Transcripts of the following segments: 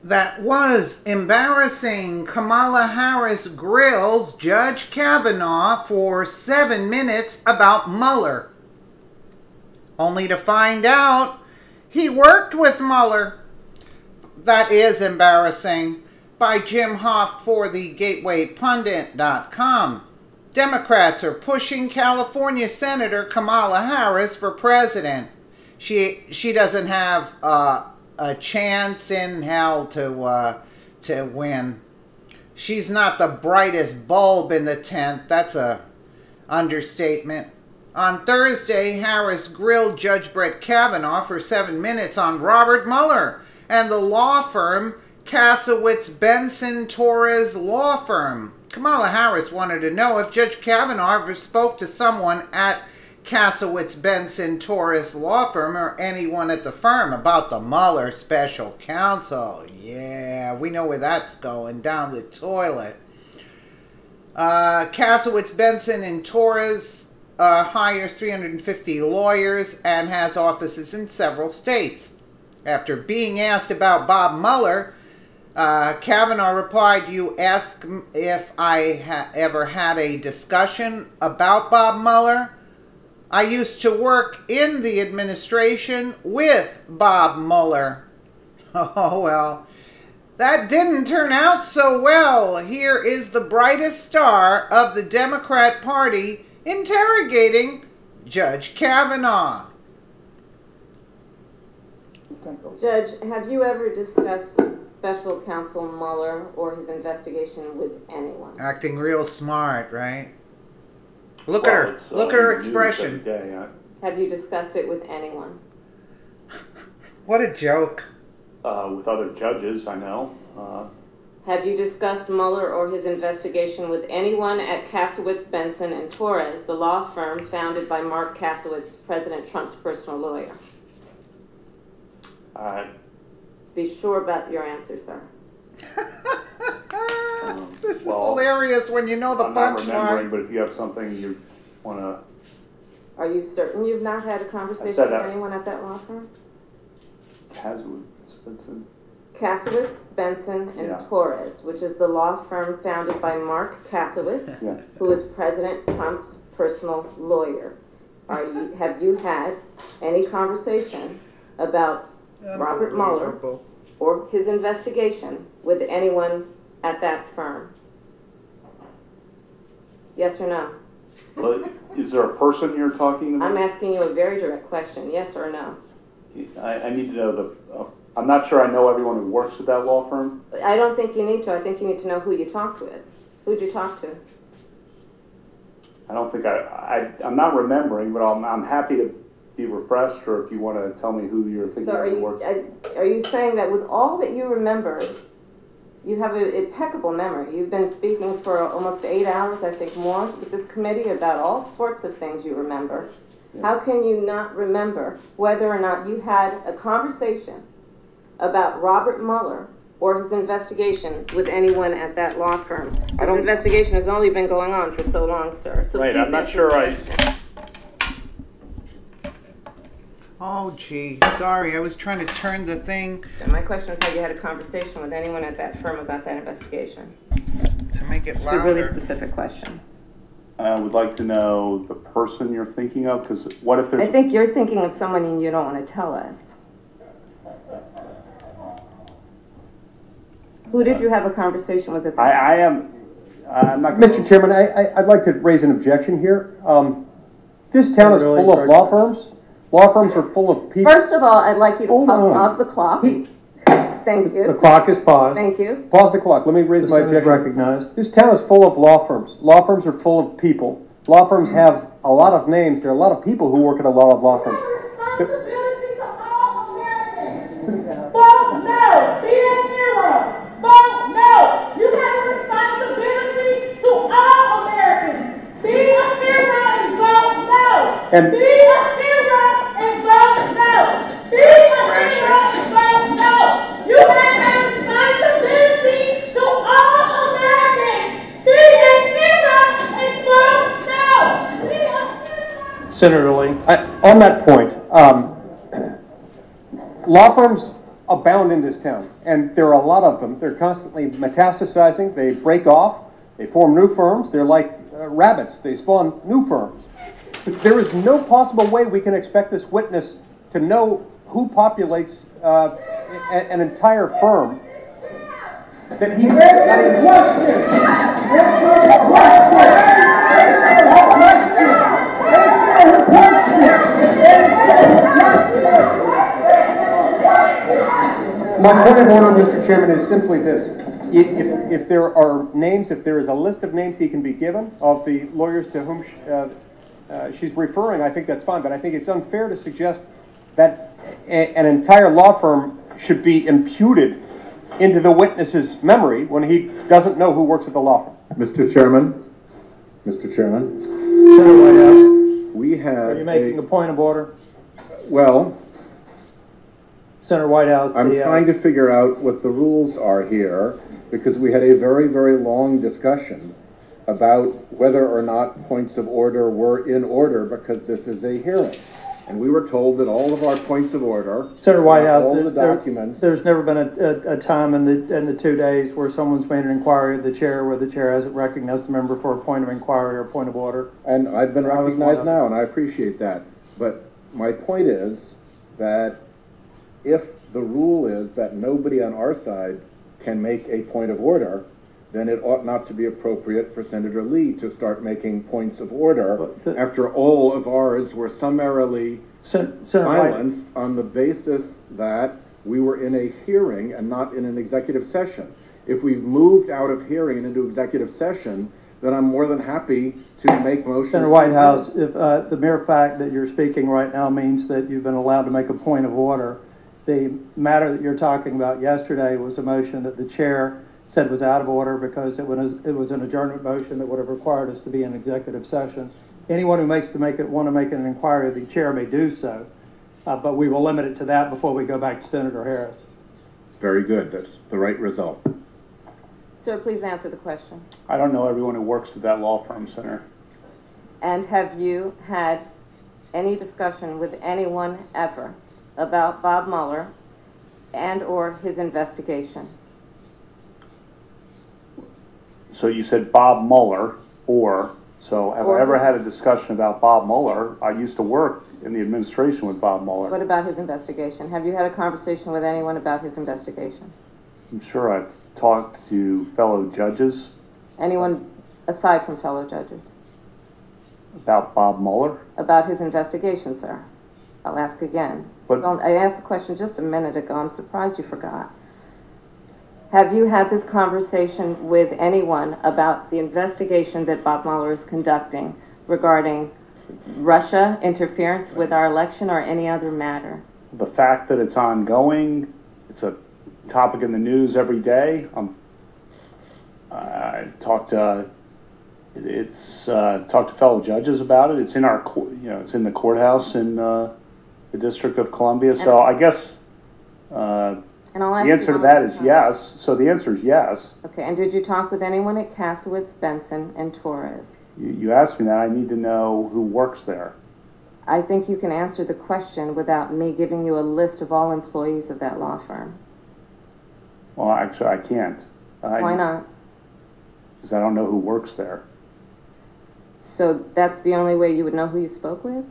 That was embarrassing. Kamala Harris grills Judge Kavanaugh for 7 minutes about Mueller, only to find out he worked with Mueller. That is embarrassing. By Jim Hoft for the GatewayPundit.com. Democrats are pushing California Senator Kamala Harris for president. She doesn't have a chance in hell to win. She's not the brightest bulb in the tent. That's a understatement. On Thursday, Harris grilled Judge Brett Kavanaugh for 7 minutes on Robert Mueller and the law firm Kasowitz Benson Torres law firm. Kamala Harris wanted to know if Judge Kavanaugh ever spoke to someone at Kasowitz Benson Torres law firm or anyone at the firm about the Mueller special counsel. Yeah, we know where that's going, down the toilet. Kasowitz Benson and Torres hires 350 lawyers and has offices in several states. After being asked about Bob Mueller, Kavanaugh replied, "You ask if I ever had a discussion about Bob Mueller? I used to work in the administration with Bob Mueller." Oh, well, that didn't turn out so well. Here is the brightest star of the Democrat Party interrogating Judge Kavanaugh. Judge, have you ever discussed special counsel Mueller or his investigation with anyone? Acting real smart, right? Look at her. Look at her expression. Have you discussed it with anyone? What a joke. With other judges, I know. Have you discussed Mueller or his investigation with anyone at Kasowitz, Benson, and Torres, the law firm founded by Mark Kasowitz, President Trump's personal lawyer? Be sure about your answer, sir. This is hilarious when you know the punchline. I'm not remembering, but if you have something you want to... Are you certain you've not had a conversation with anyone at that law firm? Kasowitz, Benson. Kasowitz, Benson, and Torres, which is the law firm founded by Mark Kasowitz, who is President Trump's personal lawyer. Have you had any conversation about Robert Mueller or his investigation with anyone at that firm? Yes or no? Well, is there a person you're talking about? I'm asking you a very direct question. Yes or no? I need to know I'm not sure I know everyone who works at that law firm. I don't think you need to. I think you need to know who you talked with. Who'd you talk to? I don't think I'm not remembering, but I'm happy to be refreshed, or if you want to tell me who you're thinking of works. Are you saying that with all that you remember, you have an impeccable memory? You've been speaking for almost 8 hours, I think more, with this committee about all sorts of things you remember. Yeah. How can you not remember whether or not you had a conversation about Robert Mueller or his investigation with anyone at that law firm? This investigation has only been going on for so long, sir. So right, I'm not sure Oh, gee. Sorry, I was trying to turn the thing. And my question is, have you had a conversation with anyone at that firm about that investigation? To make it louder. It's a really specific question. I would like to know the person you're thinking of, because what if there's... I think you're thinking of someone and you don't want to tell us. Who did you have a conversation with at that? I'm not Mr. Chairman, I'd like to raise an objection here. This town is full of law firms. Law firms are full of people. First of all, I'd like you to pause the clock. Thank you. The clock is paused. Thank you. Pause the clock. Let me raise my objection. Recognized. This town is full of law firms. Law firms are full of people. Law firms have a lot of names. There are a lot of people who work at a lot of law firms. Vote no! Be a hero! Vote no! You have a responsibility to all Americans. Be a hero and vote no! And be a hero and vote no! Be a hero and vote no! You have a responsibility to all Americans. Be a hero and vote no! Be a hero. Senator Lee. on that point, law firms abound in this town, and there are a lot of them. They're constantly metastasizing. They break off. They form new firms. They're like rabbits. They spawn new firms. But there is no possible way we can expect this witness to know who populates an entire firm that he's not My point of order, Mr. Chairman, is simply this. If there are names, if there is a list of names he can be given of the lawyers to whom she's referring, I think that's fine. But I think it's unfair to suggest that an entire law firm should be imputed into the witness's memory when he doesn't know who works at the law firm. Mr. Chairman, Senator Whitehouse, we had. Are you making a point of order? Well, Senator Whitehouse, I'm trying to figure out what the rules are here, because we had a very, very long discussion about whether or not points of order were in order, because this is a hearing. And we were told that all of our points of order, Senator Whitehouse, all the documents. There's never been a time in the 2 days where someone's made an inquiry of the chair where the chair hasn't recognized the member for a point of inquiry or point of order. And I've been recognized now, and I appreciate that. But my point is that if the rule is that nobody on our side can make a point of order, then it ought not to be appropriate for Senator Lee to start making points of order after all of ours were summarily silenced on the basis that we were in a hearing and not in an executive session. If we've moved out of hearing and into executive session, then I'm more than happy to make motions. Senator Whitehouse, if the mere fact that you're speaking right now means that you've been allowed to make a point of order, the matter that you're talking about yesterday was a motion that the chair said was out of order because it was an adjournment motion that would have required us to be in executive session. Anyone who want to make an inquiry of the chair may do so, but we will limit it to that before we go back to Senator Harris. Very good. That's the right result. Sir, please answer the question. I don't know everyone who works at that law firm, Senator. And have you had any discussion with anyone ever about Bob Mueller and or his investigation? So you said Bob Mueller, so have I ever had a discussion about Bob Mueller? I used to work in the administration with Bob Mueller. What about his investigation? Have you had a conversation with anyone about his investigation? I'm sure I've talked to fellow judges. Anyone aside from fellow judges? About Bob Mueller? About his investigation, sir. I'll ask again. I asked the question just a minute ago. I'm surprised you forgot. Have you had this conversation with anyone about the investigation that Bob Mueller is conducting regarding Russia interference with our election or any other matter? The fact that it's ongoing, it's a topic in the news every day. I talked to fellow judges about it. It's in our it's in the courthouse in the District of Columbia. So I guess the answer to that is yes. So the answer is yes. Okay, and did you talk with anyone at Kasowitz, Benson, and Torres? You asked me that. I need to know who works there. I think you can answer the question without me giving you a list of all employees of that law firm. Well, actually, I can't. Why not? Because I don't know who works there. So that's the only way you would know who you spoke with?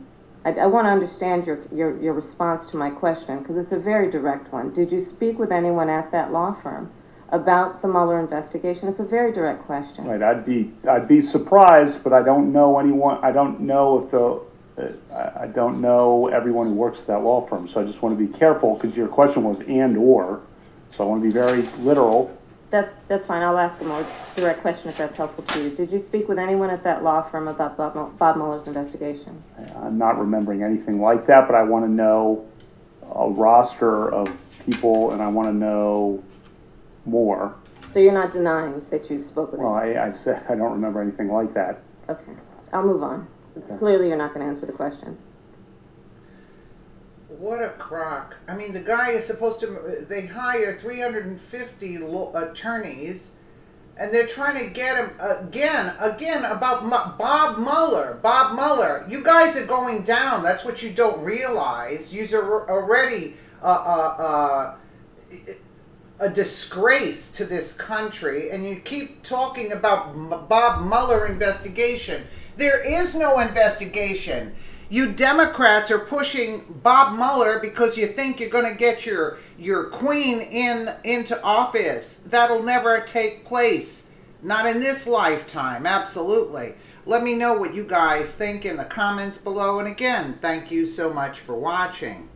I want to understand your response to my question, because it's a very direct one. Did you speak with anyone at that law firm about the Mueller investigation? It's a very direct question. Right. I'd be surprised, but I don't know anyone. I don't know I don't know everyone who works at that law firm. So I just want to be careful, because your question was and or. So I want to be very literal. That's fine. I'll ask a more direct question if that's helpful to you. Did you speak with anyone at that law firm about Bob Mueller's investigation? I'm not remembering anything like that, but I want to know a roster of people, and I want to know more. So you're not denying that you spoke with anyone? Well, I said I don't remember anything like that. Okay. I'll move on. Okay. Clearly you're not going to answer the question. What a crock. I mean, the guy is supposed to, they hire 350 attorneys, and they're trying to get him, again, about Bob Mueller. Bob Mueller. You guys are going down. That's what you don't realize. You're already, a disgrace to this country, and you keep talking about Bob Mueller investigation. There is no investigation. You Democrats are pushing Bob Mueller because you think you're going to get your queen into office. That'll never take place. Not in this lifetime, absolutely. Let me know what you guys think in the comments below. And again, thank you so much for watching.